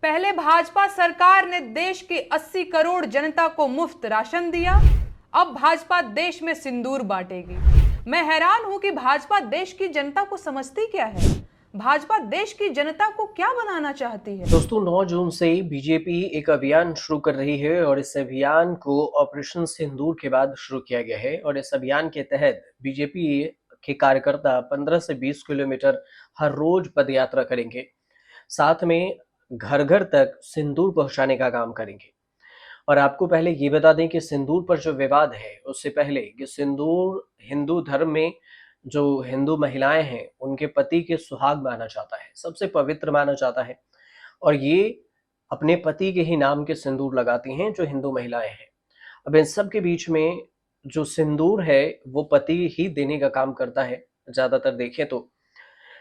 पहले भाजपा सरकार ने देश की 80 करोड़ जनता को मुफ्त राशन दिया, अब भाजपा देश में सिंदूर बांटेगी। मैं हैरान हूं कि भाजपा देश की जनता को समझती क्या है। भाजपा देश की जनता को क्या बनाना चाहती है। दोस्तों 9 जून से बीजेपी एक अभियान शुरू कर रही है और इस अभियान को ऑपरेशन सिंदूर के बाद शुरू किया गया है। और इस अभियान के तहत बीजेपी के कार्यकर्ता 15 से 20 किलोमीटर हर रोज पदयात्रा करेंगे। साथ में घर घर तक सिंदूर पहुंचाने का काम करेंगे। और आपको पहले ये बता दें कि सिंदूर पर जो विवाद है उससे पहले कि सिंदूर हिंदू धर्म में जो हिंदू महिलाएं हैं उनके पति के सुहाग माना जाता है, सबसे पवित्र माना जाता है। और ये अपने पति के ही नाम के सिंदूर लगाती हैं जो हिंदू महिलाएं हैं। अब इन सब के बीच में जो सिंदूर है वो पति ही देने का काम करता है ज्यादातर देखें तो।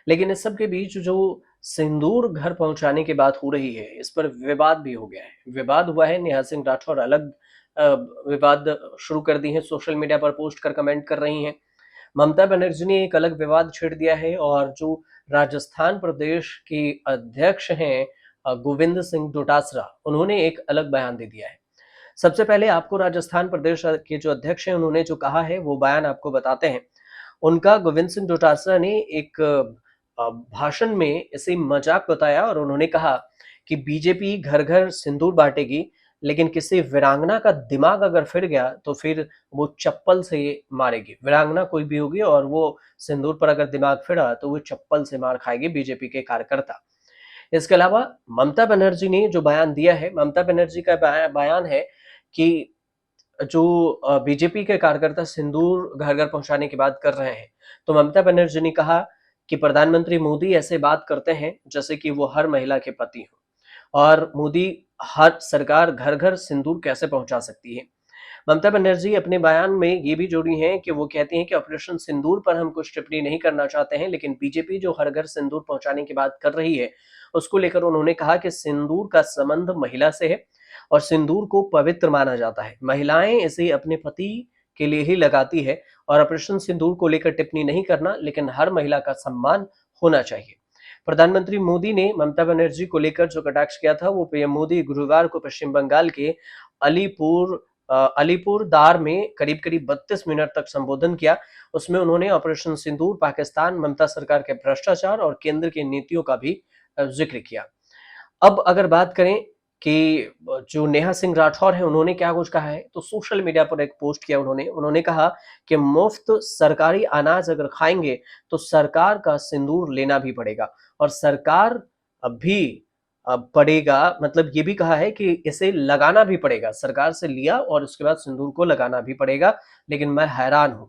लेकिन इस सब के बीच जो सिंदूर घर पहुंचाने की बात हो रही है इस पर विवाद भी हो गया है। विवाद हुआ है, नेहा सिंह राठौर अलग विवाद शुरू कर दी है, सोशल मीडिया पर पोस्ट कर कमेंट कर रही हैं। ममता बनर्जी ने एक अलग विवाद छेड़ दिया है और जो राजस्थान प्रदेश के अध्यक्ष हैं गोविंद सिंह डोटासरा, उन्होंने एक अलग बयान दे दिया है। सबसे पहले आपको राजस्थान प्रदेश के जो अध्यक्ष हैं उन्होंने जो कहा है वो बयान आपको बताते हैं। उनका गोविंद सिंह डोटासरा ने एक भाषण में इसे मजाक बताया और उन्होंने कहा कि बीजेपी घर घर सिंदूर बांटेगी, लेकिन किसी वीरांगना का दिमाग अगर फिर गया तो फिर वो चप्पल से मारेगी। वीरांगना कोई भी होगी और वो सिंदूर पर अगर दिमाग फिरा तो वो चप्पल से मार खाएगी बीजेपी के कार्यकर्ता। इसके अलावा ममता बनर्जी ने जो बयान दिया है, ममता बनर्जी का बयान है कि जो बीजेपी के कार्यकर्ता सिंदूर घर घर पहुंचाने की बात कर रहे हैं, तो ममता बनर्जी ने कहा कि प्रधानमंत्री मोदी ऐसे बात करते हैं जैसे कि वो हर महिला के पति हो, और मोदी हर सरकार घर घर सिंदूर कैसे पहुंचा सकती है। ममता बनर्जी अपने बयान में ये भी जोड़ी हैं कि वो कहती हैं कि ऑपरेशन सिंदूर पर हम कुछ टिप्पणी नहीं करना चाहते हैं, लेकिन बीजेपी जो हर घर सिंदूर पहुंचाने की बात कर रही है उसको लेकर उन्होंने कहा कि सिंदूर का संबंध महिला से है और सिंदूर को पवित्र माना जाता है। महिलाएं इसे अपने पति के लिए ही लगाती है और ऑपरेशन सिंदूर को लेकर टिप्पणी नहीं करना, लेकिन हर महिला का सम्मान होना चाहिए। प्रधानमंत्री मोदी ने ममता बनर्जी को लेकर जो कटाक्ष किया था वो पीएम मोदी गुरुवार को पश्चिम बंगाल के अलीपुरदार में करीब करीब 32 मिनट तक संबोधन किया। उसमें उन्होंने ऑपरेशन सिंदूर, पाकिस्तान, ममता सरकार के भ्रष्टाचार और केंद्र की नीतियों का भी जिक्र किया। अब अगर बात करें कि जो नेहा सिंह राठौर है उन्होंने क्या कुछ कहा है, तो सोशल मीडिया पर एक पोस्ट किया उन्होंने कहा कि मुफ्त सरकारी अनाज अगर खाएंगे तो सरकार का सिंदूर लेना भी पड़ेगा और सरकार भी पड़ेगा, मतलब ये भी कहा है कि इसे लगाना भी पड़ेगा। सरकार से लिया और उसके बाद सिंदूर को लगाना भी पड़ेगा। लेकिन मैं हैरान हूं,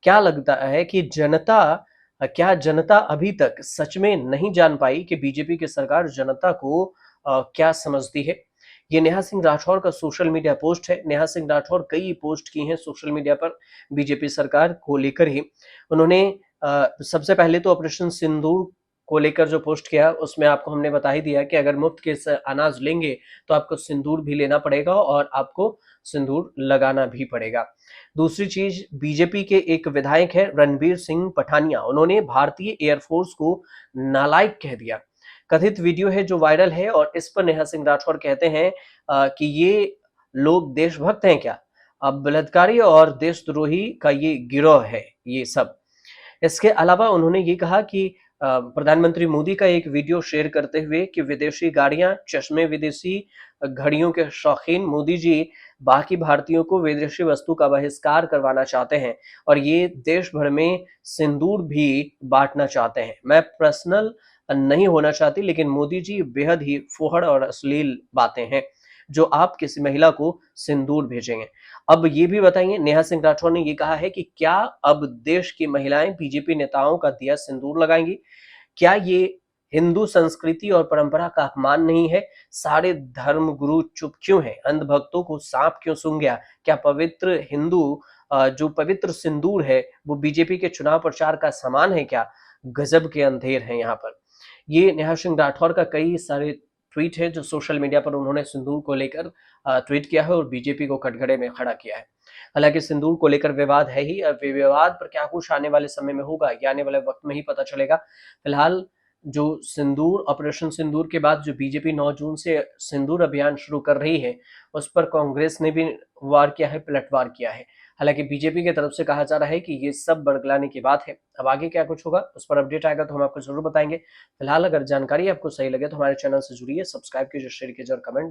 क्या लगता है कि क्या जनता अभी तक सच में नहीं जान पाई कि बीजेपी की सरकार जनता को क्या समझती है। ये नेहा सिंह राठौर का सोशल मीडिया पोस्ट है। नेहा सिंह राठौर कई पोस्ट की हैं सोशल मीडिया पर बीजेपी सरकार को लेकर ही। उन्होंने सबसे पहले तो ऑपरेशन सिंदूर को लेकर जो पोस्ट किया उसमें आपको हमने बता ही दिया कि अगर मुफ्त के अनाज लेंगे तो आपको सिंदूर भी लेना पड़ेगा और आपको सिंदूर लगाना भी पड़ेगा। दूसरी चीज, बीजेपी के एक विधायक है रणबीर सिंह पठानिया, उन्होंने भारतीय एयरफोर्स को नालायक कह दिया। कथित वीडियो है जो वायरल है और इस पर नेहा सिंह राठौर कहते हैं कि ये लोग देशभक्त हैं क्या? अब बलात्कारी और देशद्रोही का ये गिरोह है ये सब। इसके अलावा उन्होंने ये कहा कि प्रधानमंत्री मोदी का एक वीडियो शेयर करते हुए कि विदेशी गाड़ियां, चश्मे, विदेशी घड़ियों के शौकीन मोदी जी बाकी भारतीयों को विदेशी वस्तु का बहिष्कार करवाना चाहते हैं और ये देश भर में सिंदूर भी बांटना चाहते हैं। मैं पर्सनल नहीं होना चाहती, लेकिन मोदी जी बेहद ही फुहड़ और अश्लील बातें हैं जो आप किसी महिला को सिंदूर भेजेंगे। अब ये भी बताइए, नेहा सिंह राठौर ने ये कहा है कि क्या अब देश की महिलाएं बीजेपी नेताओं का दिया सिंदूर लगाएंगी? क्या ये हिंदू संस्कृति और परंपरा का अपमान नहीं है? सारे धर्म गुरु चुप क्यों हैं? अंधभक्तों को सांप क्यों सूंघ गया? क्या पवित्र हिंदू जो पवित्र सिंदूर है वो बीजेपी के चुनाव प्रचार का सामान है क्या? गजब के अंधेर हैं यहाँ पर। ये नेहा सिंह राठौर का कई सारे ट्वीट है जो सोशल मीडिया पर उन्होंने सिंदूर को लेकर ट्वीट किया है और बीजेपी को कटघरे में खड़ा किया है। हालांकि सिंदूर को लेकर विवाद है ही, अब विवाद पर क्या कुछ आने वाले समय में होगा, या आने वाले वक्त में ही पता चलेगा। फिलहाल जो सिंदूर ऑपरेशन सिंदूर के बाद जो बीजेपी 9 जून से सिंदूर अभियान शुरू कर रही है, उस पर कांग्रेस ने भी वार किया है, पलटवार किया है। हालांकि बीजेपी की तरफ से कहा जा रहा है कि ये सब बरगलाने की बात है। अब आगे क्या कुछ होगा उस पर अपडेट आएगा तो हम आपको जरूर बताएंगे। फिलहाल अगर जानकारी आपको सही लगे तो हमारे चैनल से जुड़िए, सब्सक्राइब कीजिए, शेयर कीजिए और कमेंट